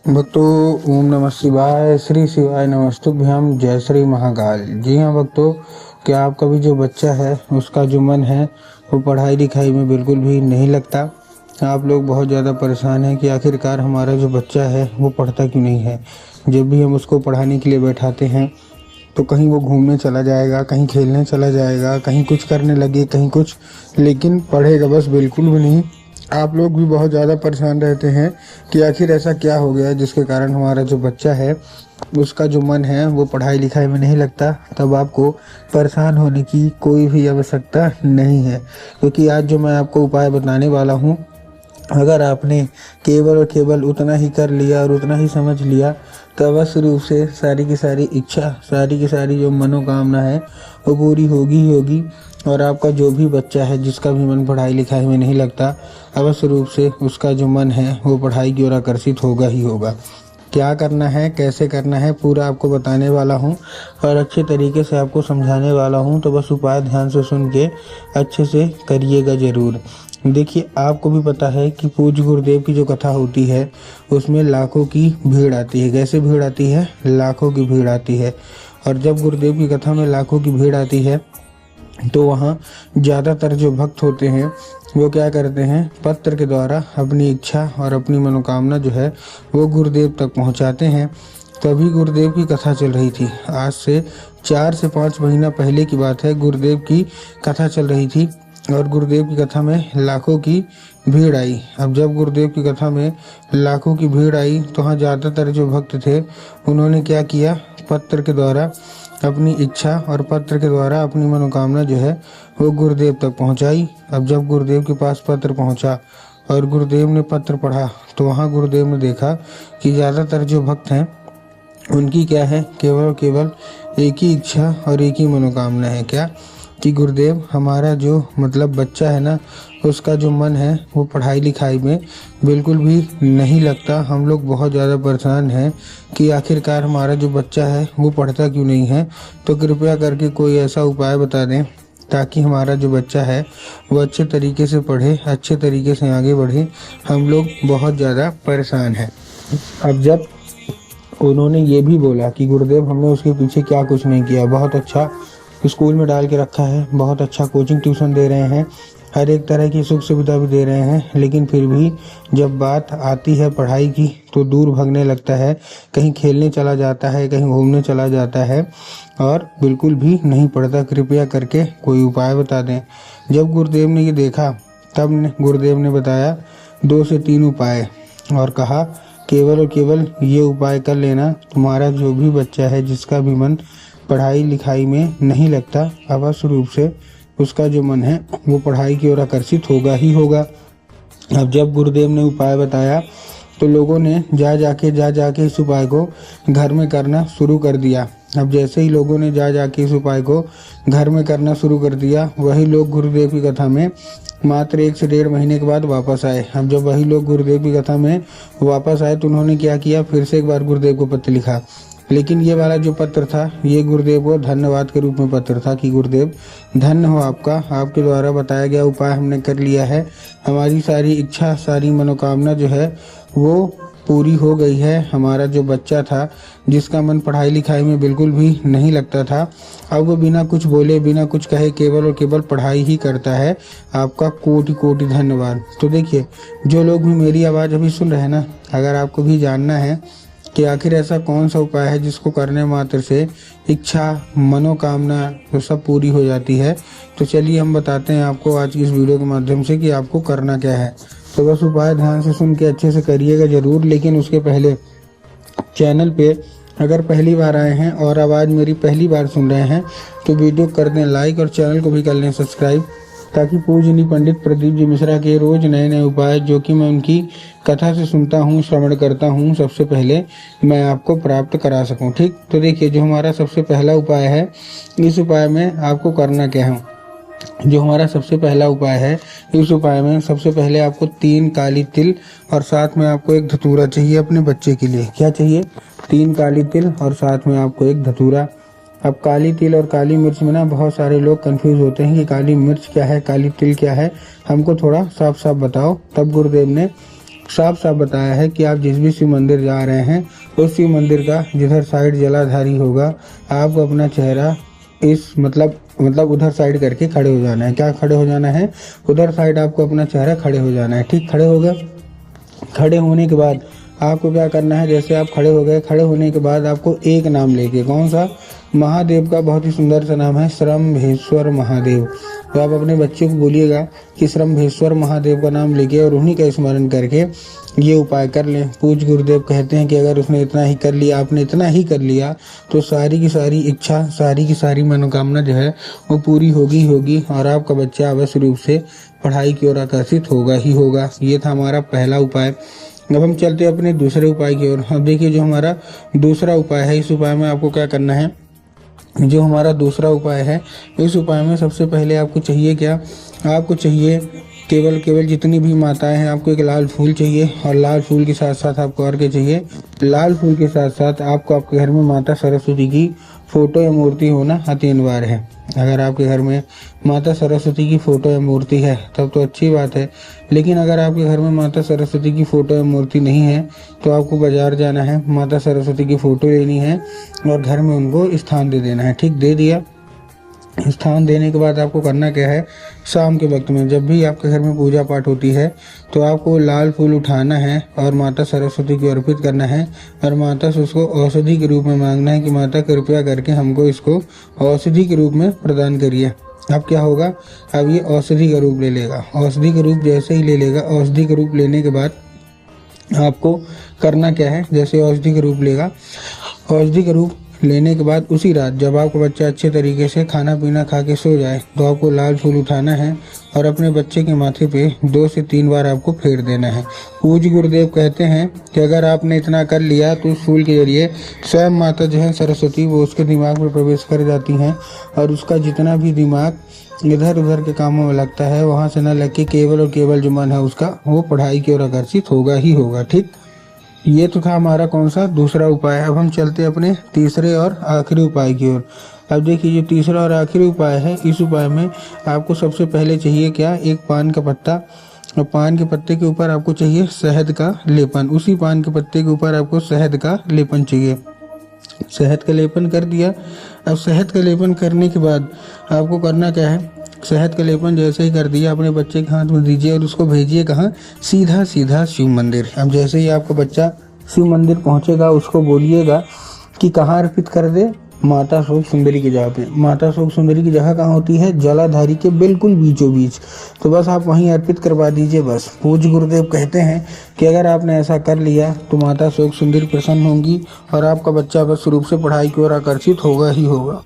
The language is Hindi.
भक्तों, ओम नमः शिवाय, श्री शिवाय नमस्तुभ्यम, जय श्री महाकाल। जी हाँ भक्तों, क्या आपका भी जो बच्चा है उसका जो मन है वो पढ़ाई लिखाई में बिल्कुल भी नहीं लगता। आप लोग बहुत ज़्यादा परेशान हैं कि आखिरकार हमारा जो बच्चा है वो पढ़ता क्यों नहीं है। जब भी हम उसको पढ़ाने के लिए बैठाते हैं तो कहीं वो घूमने चला जाएगा, कहीं खेलने चला जाएगा, कहीं कुछ करने लगे, कहीं कुछ, लेकिन पढ़ेगा बस बिल्कुल भी नहीं। आप लोग भी बहुत ज़्यादा परेशान रहते हैं कि आखिर ऐसा क्या हो गया है जिसके कारण हमारा जो बच्चा है उसका जो मन है वो पढ़ाई लिखाई में नहीं लगता। तब आपको परेशान होने की कोई भी आवश्यकता नहीं है, क्योंकि आज जो मैं आपको उपाय बताने वाला हूँ, अगर आपने केवल और केवल उतना ही कर लिया और उतना ही समझ लिया तो अवश्य रूप से सारी की सारी इच्छा, सारी की सारी जो मनोकामना है वो पूरी होगी ही होगी। और आपका जो भी बच्चा है जिसका भी मन पढ़ाई लिखाई में नहीं लगता, अवश्य रूप से उसका जो मन है वो पढ़ाई की ओर आकर्षित होगा ही होगा। क्या करना है, कैसे करना है, पूरा आपको बताने वाला हूँ और अच्छे तरीके से आपको समझाने वाला हूँ। तो बस उपाय ध्यान से सुन के अच्छे से करिएगा ज़रूर। देखिए, आपको भी पता है कि पूज्य गुरुदेव की जो कथा होती है उसमें लाखों की भीड़ आती है। कैसे भीड़ आती है? लाखों की भीड़ आती है। और जब गुरुदेव की कथा में लाखों की भीड़ आती है तो वहाँ ज़्यादातर जो भक्त होते हैं वो क्या करते हैं, पत्र के द्वारा अपनी इच्छा और अपनी मनोकामना जो है वो गुरुदेव तक पहुँचाते हैं। तभी गुरुदेव की कथा चल रही थी। आज से 4 से 5 महीना पहले की बात है। गुरुदेव की कथा चल रही थी और गुरुदेव की कथा में लाखों की भीड़ आई। अब जब गुरुदेव की कथा में लाखों की भीड़ आई तो वहाँ ज़्यादातर जो भक्त थे उन्होंने क्या किया, पत्र के द्वारा अपनी इच्छा और पत्र के द्वारा अपनी मनोकामना जो है वो गुरुदेव तक पहुंचाई। अब जब गुरुदेव के पास पत्र पहुंचा और गुरुदेव ने पत्र पढ़ा तो वहाँ गुरुदेव ने देखा कि ज़्यादातर जो भक्त हैं उनकी क्या है, केवल और केवल एक ही इच्छा और एक ही मनोकामना है। क्या? कि गुरुदेव, हमारा जो बच्चा है ना, उसका जो मन है वो पढ़ाई लिखाई में बिल्कुल भी नहीं लगता। हम लोग बहुत ज़्यादा परेशान हैं कि आखिरकार हमारा जो बच्चा है वो पढ़ता क्यों नहीं है। तो कृपया करके कोई ऐसा उपाय बता दें ताकि हमारा जो बच्चा है वो अच्छे तरीके से पढ़े, अच्छे तरीके से आगे बढ़े। हम लोग बहुत ज़्यादा परेशान हैं। अब जब उन्होंने ये भी बोला कि गुरुदेव, हमने उसके पीछे क्या कुछ नहीं किया, बहुत अच्छा स्कूल में डाल के रखा है, बहुत अच्छा कोचिंग ट्यूशन दे रहे हैं, हर एक तरह की सुख सुविधा भी दे रहे हैं, लेकिन फिर भी जब बात आती है पढ़ाई की तो दूर भागने लगता है, कहीं खेलने चला जाता है, कहीं घूमने चला जाता है और बिल्कुल भी नहीं पढ़ता। कृपया करके कोई उपाय बता दें। जब गुरुदेव ने ये देखा तब गुरुदेव ने बताया 2 से 3 उपाय और कहा, केवल और केवल ये उपाय कर लेना, तुम्हारा जो भी बच्चा है जिसका भी मन पढ़ाई लिखाई में नहीं लगता, अवश्य रूप से उसका जो मन है वो पढ़ाई की ओर आकर्षित होगा ही होगा। अब जब गुरुदेव ने उपाय बताया तो लोगों ने जा जाके इस उपाय को घर में करना शुरू कर दिया। अब जैसे ही लोगों ने जा जाके इस उपाय को घर में करना शुरू कर दिया, वही लोग गुरुदेव की कथा में मात्र 1 से 1.5 महीने के बाद वापस आए। अब जब वही लोग गुरुदेव की कथा में वापस आए तो उन्होंने क्या किया, फिर से एक बार गुरुदेव को पत्र लिखा। लेकिन ये वाला जो पत्र था ये गुरुदेव को धन्यवाद के रूप में पत्र था कि गुरुदेव, धन्य हो आपका, आपके द्वारा बताया गया उपाय हमने कर लिया है, हमारी सारी इच्छा, सारी मनोकामना जो है वो पूरी हो गई है। हमारा जो बच्चा था जिसका मन पढ़ाई लिखाई में बिल्कुल भी नहीं लगता था, अब वो बिना कुछ बोले, बिना कुछ कहे केवल और केवल पढ़ाई ही करता है। आपका कोटि कोटि धन्यवाद। तो देखिए, जो लोग भी मेरी आवाज़ अभी सुन रहे हैं ना, अगर आपको भी जानना है कि आखिर ऐसा कौन सा उपाय है जिसको करने मात्र से इच्छा, मनोकामना तो सब पूरी हो जाती है, तो चलिए हम बताते हैं आपको आज की इस वीडियो के माध्यम से कि आपको करना क्या है। तो बस उपाय ध्यान से सुन के अच्छे से करिएगा ज़रूर। लेकिन उसके पहले चैनल पे अगर पहली बार आए हैं और आवाज़ मेरी पहली बार सुन रहे हैं तो वीडियो कर दें लाइक और चैनल को भी कर लें सब्सक्राइब, ताकि पूजनीय पंडित प्रदीप जी मिश्रा के रोज नए नए उपाय जो कि मैं उनकी कथा से सुनता हूँ, श्रवण करता हूँ, सबसे पहले मैं आपको प्राप्त करा सकूँ। ठीक, तो देखिए, जो हमारा सबसे पहला उपाय है, इस उपाय में आपको करना क्या है। जो हमारा सबसे पहला उपाय है, इस उपाय में सबसे पहले आपको 3 काली तिल और साथ में आपको एक धतूरा चाहिए अपने बच्चे के लिए। क्या चाहिए? 3 काली तिल और साथ में आपको एक धतूरा। अब काली तिल और काली मिर्च में ना बहुत सारे लोग कंफ्यूज होते हैं कि काली मिर्च क्या है, काली तिल क्या है, हमको थोड़ा साफ साफ बताओ। तब गुरुदेव ने साफ साफ बताया है कि आप जिस भी शिव मंदिर जा रहे हैं उस शिव मंदिर का जिधर साइड जलाधारी होगा आपको अपना चेहरा इस मतलब उधर साइड करके खड़े हो जाना है। क्या खड़े हो जाना है? उधर साइड आपको अपना चेहरा खड़े हो जाना है। ठीक, खड़े हो गए। खड़े होने के बाद आपको क्या करना है? जैसे आप खड़े हो गए, खड़े होने के बाद आपको एक नाम लेके, कौन सा? महादेव का बहुत ही सुंदर सा नाम है, श्रम्भेश्वर महादेव। तो आप अपने बच्चे को बोलिएगा कि श्रम्भेश्वर महादेव का नाम लेके और उन्हीं का स्मरण करके ये उपाय कर लें। पूज्य गुरुदेव कहते हैं कि अगर उसने इतना ही कर लिया, आपने इतना ही कर लिया, तो सारी की सारी इच्छा, सारी की सारी मनोकामना जो है वो पूरी होगी और आपका बच्चा अवश्य रूप से पढ़ाई की ओर आकर्षित होगा ही होगा। ये था हमारा पहला उपाय। अब हम चलते हैं अपने दूसरे उपाय की ओर। अब देखिए, जो हमारा दूसरा उपाय है, इस उपाय में आपको क्या करना है? जो हमारा दूसरा उपाय है, इस उपाय में सबसे पहले आपको चाहिए क्या? आपको चाहिए केवल जितनी भी माताएं हैं, आपको एक लाल फूल चाहिए और लाल फूल के साथ साथ आपको और क्या चाहिए? लाल फूल के साथ साथ आपको आपके घर में माता सरस्वती की फोटो या मूर्ति होना अति अनिवार्य है। अगर आपके घर में माता सरस्वती की फोटो या मूर्ति है तब तो अच्छी बात है, लेकिन अगर आपके घर में माता सरस्वती की फोटो या मूर्ति नहीं है तो आपको बाजार जाना है, माता सरस्वती की फोटो लेनी है और घर में उनको स्थान दे देना है। ठीक, दे दिया। स्थान देने के बाद आपको करना क्या है? शाम के वक्त में जब भी आपके घर में पूजा पाठ होती है तो आपको लाल फूल उठाना है और माता सरस्वती को अर्पित करना है और माता से उसको औषधि के रूप में मांगना है कि माता कृपया करके हमको इसको औषधि के रूप में प्रदान करिए। अब क्या होगा? अब ये औषधि का रूप ले लेगा। औषधि का रूप जैसे ही ले लेगा, औषधि का रूप लेने के बाद आपको करना क्या है? जैसे औषधि का रूप लेगा, औषधि का रूप लेने के बाद उसी रात जब आपका बच्चा अच्छे तरीके से खाना पीना खा के सो जाए तो आपको लाल फूल उठाना है और अपने बच्चे के माथे पे 2 से 3 बार आपको फेर देना है। पूज्य गुरुदेव कहते हैं कि अगर आपने इतना कर लिया तो उस फूल के जरिए स्वयं माता जो है सरस्वती वो उसके दिमाग में प्रवेश कर जाती हैं और उसका जितना भी दिमाग इधर उधर के कामों में लगता है वहाँ से न लग के केवल और केवल जो मन है उसका वो पढ़ाई की ओर आकर्षित होगा ही होगा। ठीक, ये तो था हमारा कौन सा? दूसरा उपाय। अब हम चलते हैं अपने तीसरे और आखिरी उपाय की ओर। अब देखिए, जो तीसरा और आखिरी उपाय है, इस उपाय में आपको सबसे पहले चाहिए क्या? एक पान का पत्ता और पान के पत्ते के ऊपर आपको चाहिए शहद का लेपन। उसी पान के पत्ते के ऊपर आपको शहद का लेपन चाहिए। शहद का लेपन कर दिया। अब शहद का लेपन करने के बाद आपको करना क्या है? शहद का लेपन जैसे ही कर दिया अपने बच्चे के हाथ में दीजिए और उसको भेजिए कहाँ? सीधा सीधा शिव मंदिर। अब जैसे ही आपका बच्चा शिव मंदिर पहुंचेगा उसको बोलिएगा कि कहाँ अर्पित कर दे? माता शोक सुंदरी की जगह पे। माता शोक सुंदरी की जगह कहाँ होती है? जलाधारी के बिल्कुल बीचों बीच। तो बस आप वहीं अर्पित करवा दीजिए बस। पूज्य गुरुदेव कहते हैं कि अगर आपने ऐसा कर लिया तो माता शोक सुंदरी प्रसन्न होंगी और आपका बच्चा बस रूप से पढ़ाई की ओर आकर्षित होगा ही होगा।